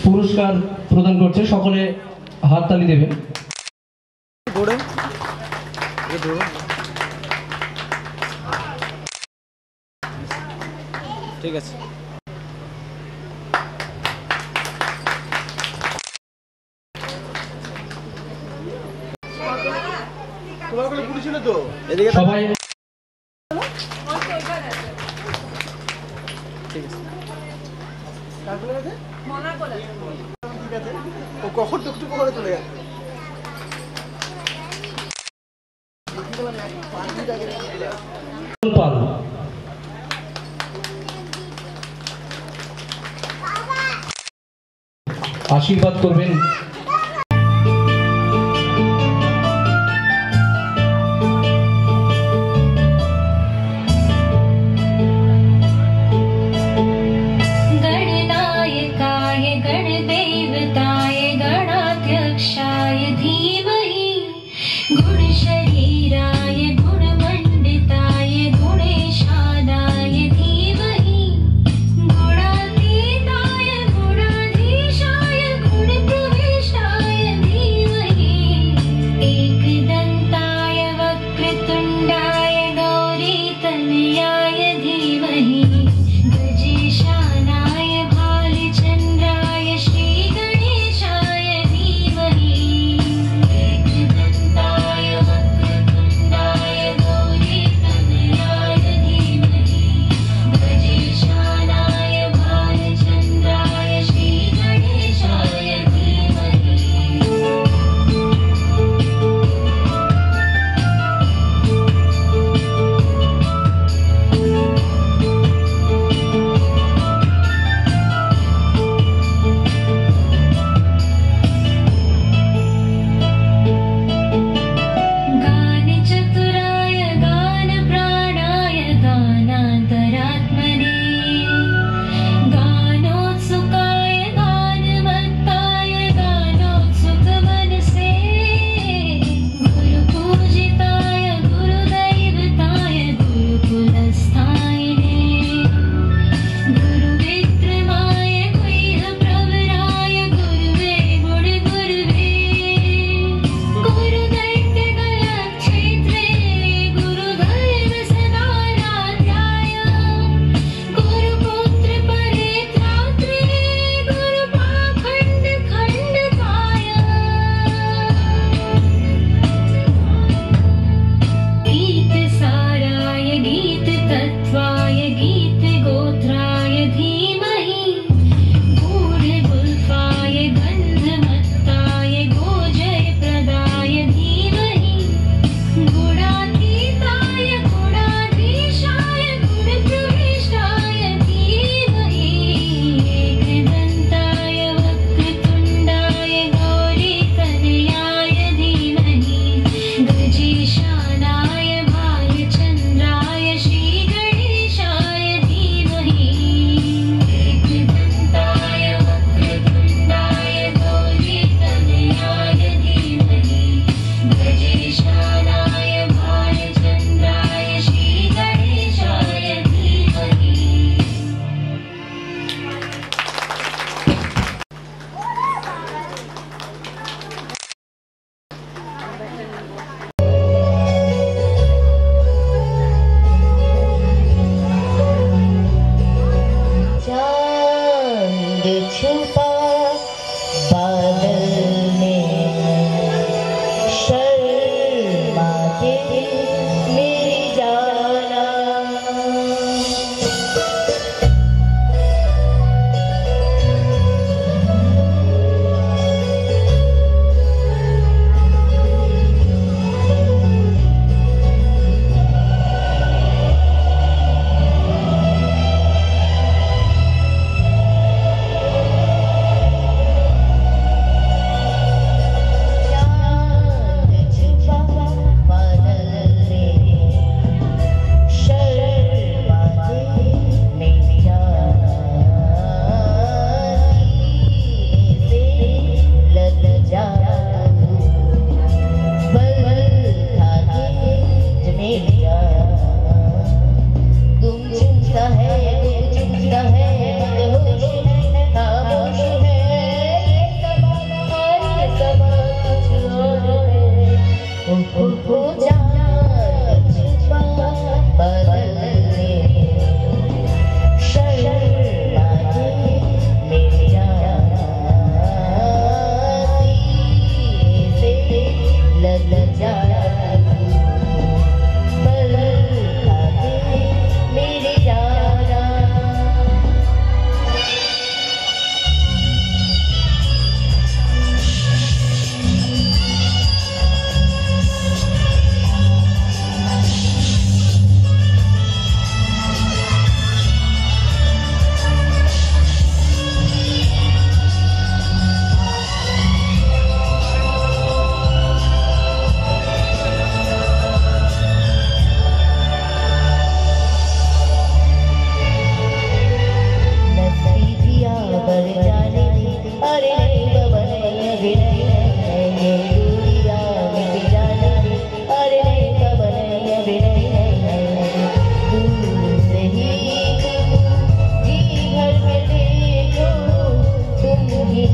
পুরস্কার প্রদান করছে, সকলে হাততালি দেবেন। ঠিক আছে। সবাই কখন টুকটুক করে চলে গেছে। পাল আশীর্বাদ করবেন। गणनायकाय गणदेवताय गणाध्यक्षाय धीमहि गुणशरीराय गुणमण्डिताय गुणेशानाय धीमहि गुणातीताय गुणाधीशाय गुणप्रवेश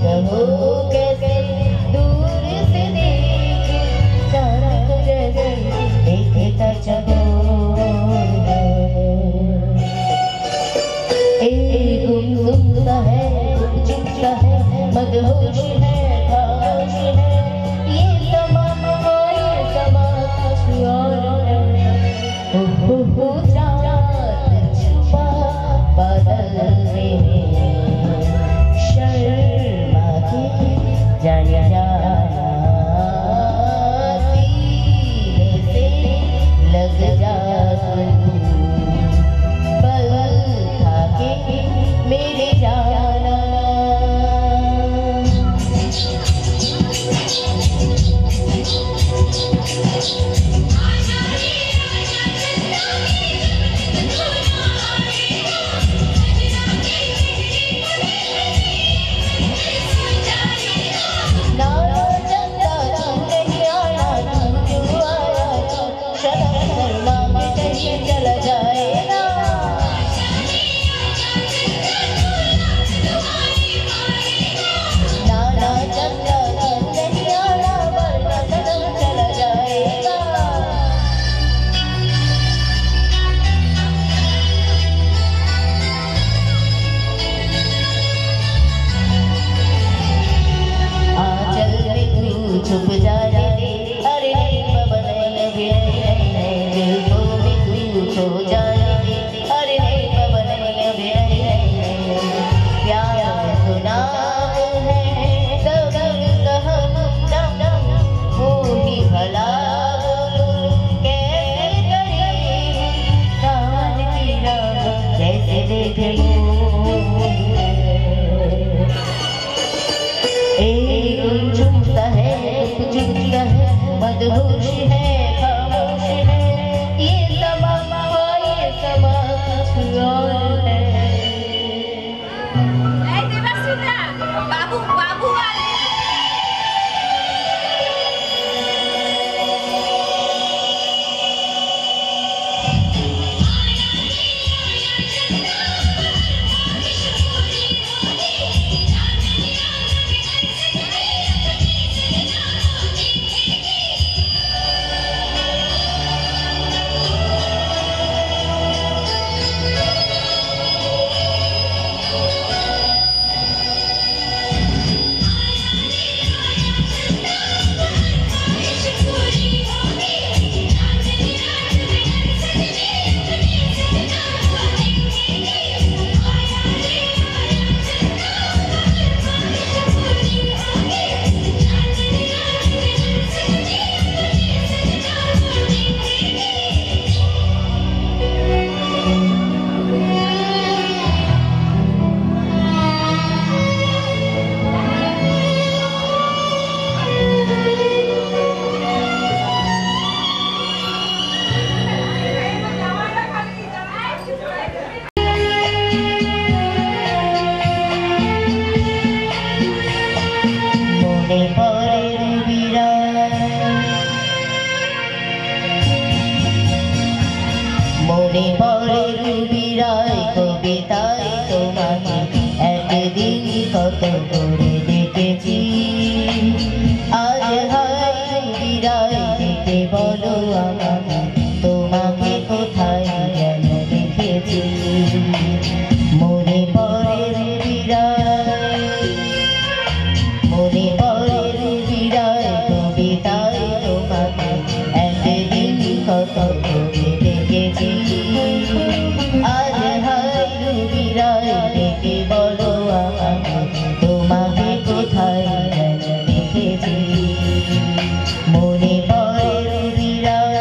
कहो कैसे दूर से देखे चांद को जैसे देखता चकोर एक गुमसुम है चुपता है मदहोश है खामोश है ये समा कुछ और है चाँद छुपा बादल में शर्मा के जाने जाना सीने से लग जा पल खा के मेरे जाना छुप जा रे अरे पवन लगे दिल को भी तू छो जा रे अरे पवन लगे प्यार तो नाम है सबर कहा दम मोही भला कैसे करे कान की राह कैसे देखे चुपता है मदहोश है खामोश है ये समा कुछ और है बाबू बाबू वाले মনে পড়ে রুবিরায় কবিতায় তোমাকে একদিন কত করে দেখেছি আজ হায় রুবিরায় দেখে বলো আমাকে তোমাকে কোথায় যেন দেখেছি মনে পড়ে রুবিরায় মনে পড়ে রুবিরায় কবিতায় তোমাকে একদিন কত করে দেখেছি আজ হায় রুবিরায় দেখে বলো আমাকে তোমাকে কোথায় যেন দেখেছি মনে পড়ে রুবিরায়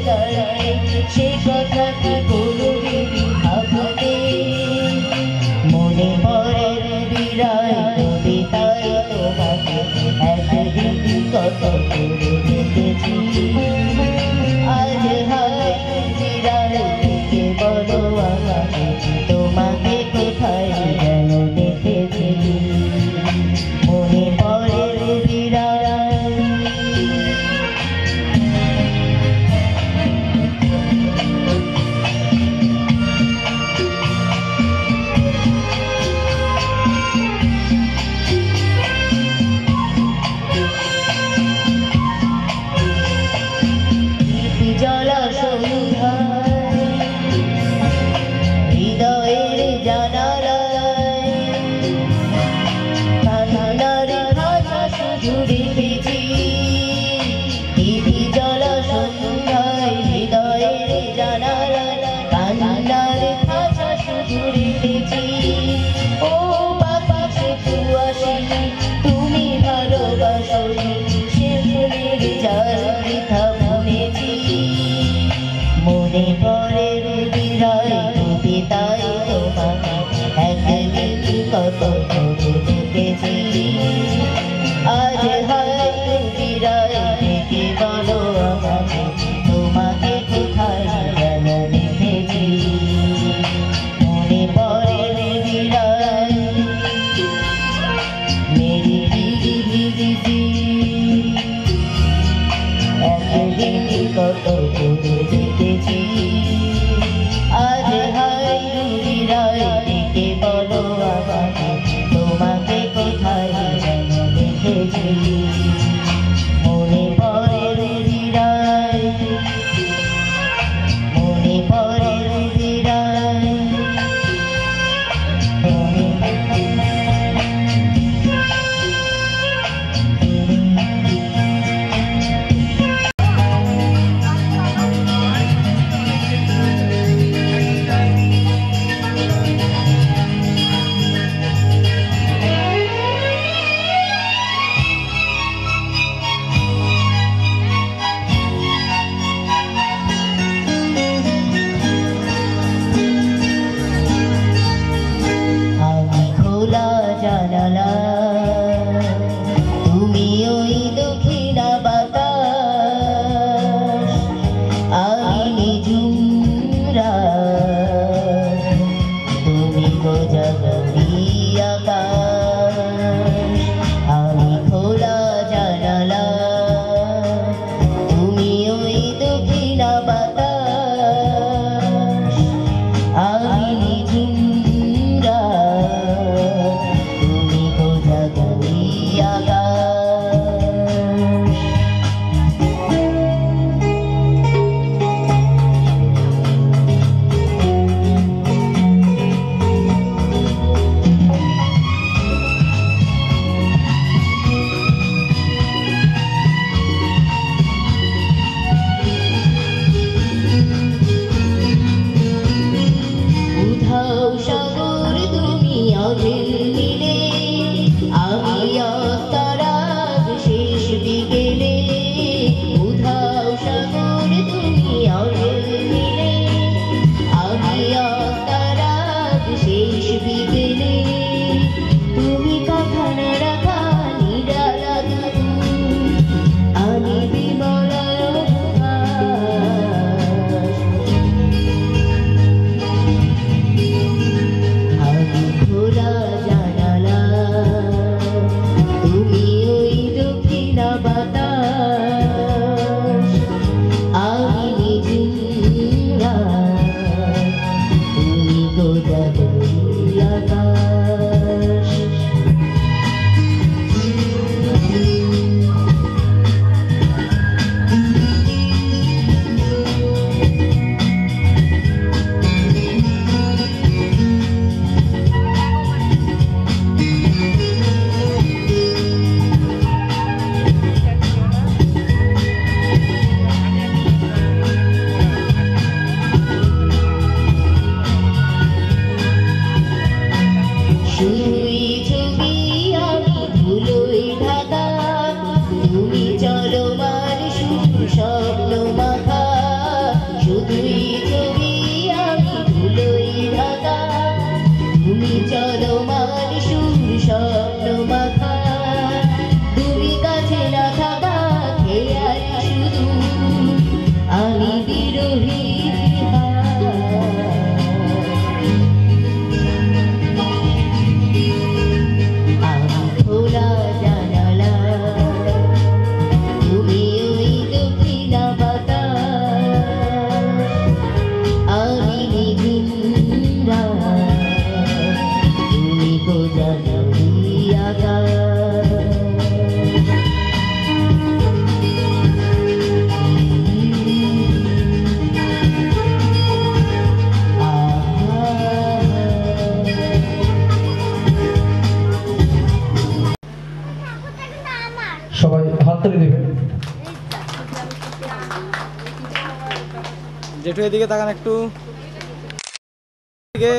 যায় সে কথা কি কোনোদিন ভাবতে মনে পড়ে বিরায় কবিতায় তোমাকে একদিন কত করে দেখেছি আজ হায় বিরায় কে বলো আমাকে তোমাকে কোথায় যেন দেখেছি মনে পড়ে বিরায় জেঠু এদিকে তাকান একটু। এদিকে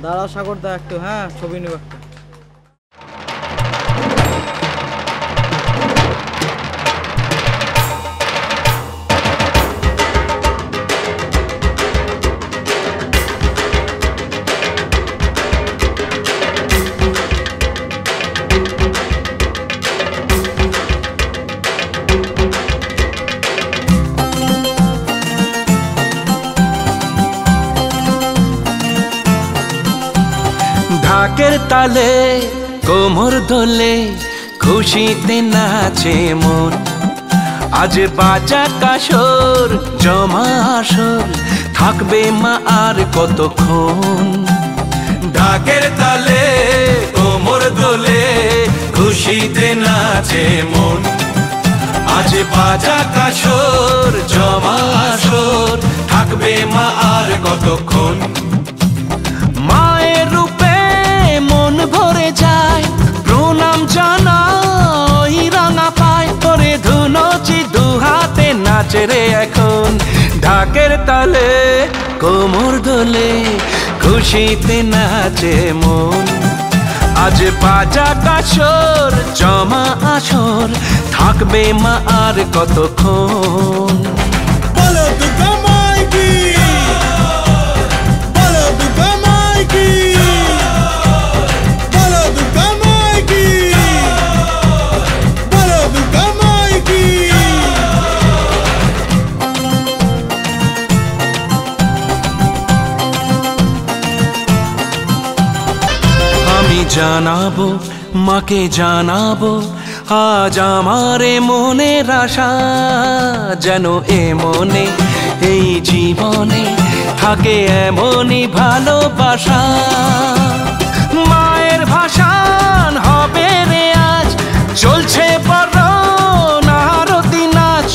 দাঁড়াও সাগর দা একটু, হ্যাঁ ছবি নেব একটা। ঢাকের তালে কোমর দোলে খুশিতে নাচে মন। আজ বাজা কাসর জমা আসর, থাকবে মা আর কতক্ষণ। ঢাকের তালে কোমর দোলে, খুশিতে নাচে মন। আজ বাজা কাসর জমা আসর, থাকবে মা আর কতক্ষণ। মায়ের রূপে মন ভরে যায়, প্রণাম জানাই রাঙা পায়। করে ধুনচি দু হাতে নাচে রে এখন। ঢাকের তালে কোমর দোলে, খুশিতে নাচে মন। আজ বাজা কাসর জমা আসর, থাকবে মা আর কতক্ষণ। বলো দুর্গা মাইকি, বলো দুর্গা মাইকি, বলো দুর্গা মাইকি, বলো দুর্গা মাইকি। আমি জানাবো মাকে জানাবো, আজ আমারে মনের আশা। যেন এ মনে এই জীবনে থাকে এমনই ভালোবাসা। মায়ের ভাষান হবে রে আজ, চলছে বড় আরতি নাচ।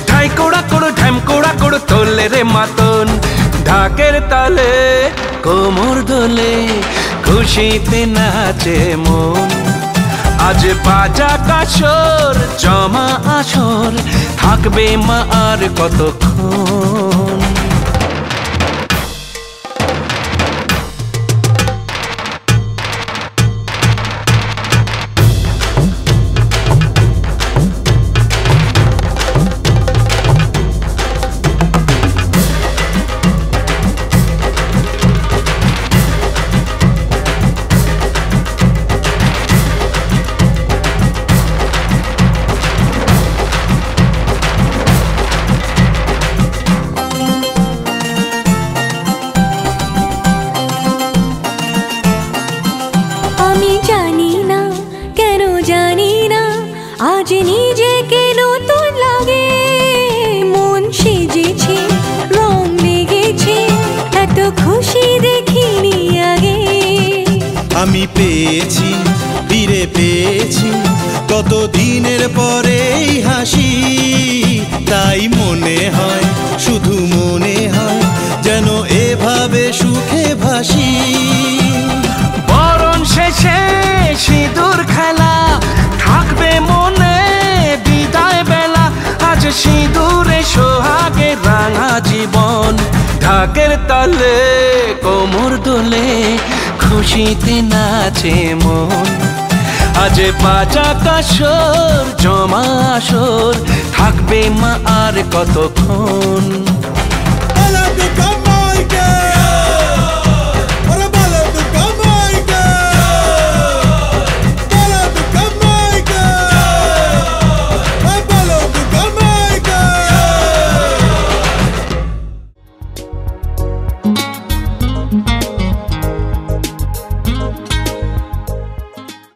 ঢাই কোড়া কোড় ঢ্যাম কোড়া কোড় তোলে রে মাতন। ঢাকের তালে কোমর দোলে, খুশিতে নাচে মন। আজ বাজা কাসর জমা আসর, থাকবে মা আর কতক্ষণ। আজ নিজেকে নতুন লাগে, মন সেজেছে রং লেগেছে, এত খুশি দেখিনি আগে। আমি পেয়েছি ফিরে পেয়েছি কত দিনের পরে এই হাসি। তাই মনে হয় শুধু মনে হয় যেন এভাবে সুখে ভাসি। বরণ শেষে সিঁদুর খেলা, থাকবে মনে বিদায় বেলা। আজ সিঁদুরে সোহাগে রাঙা জীবন। ঢাকের তালে কোমর দোলে, খুশিতে নাচে মন। আজ বাজা কাসর জমা আসর, থাকবে মা আর কতক্ষণ।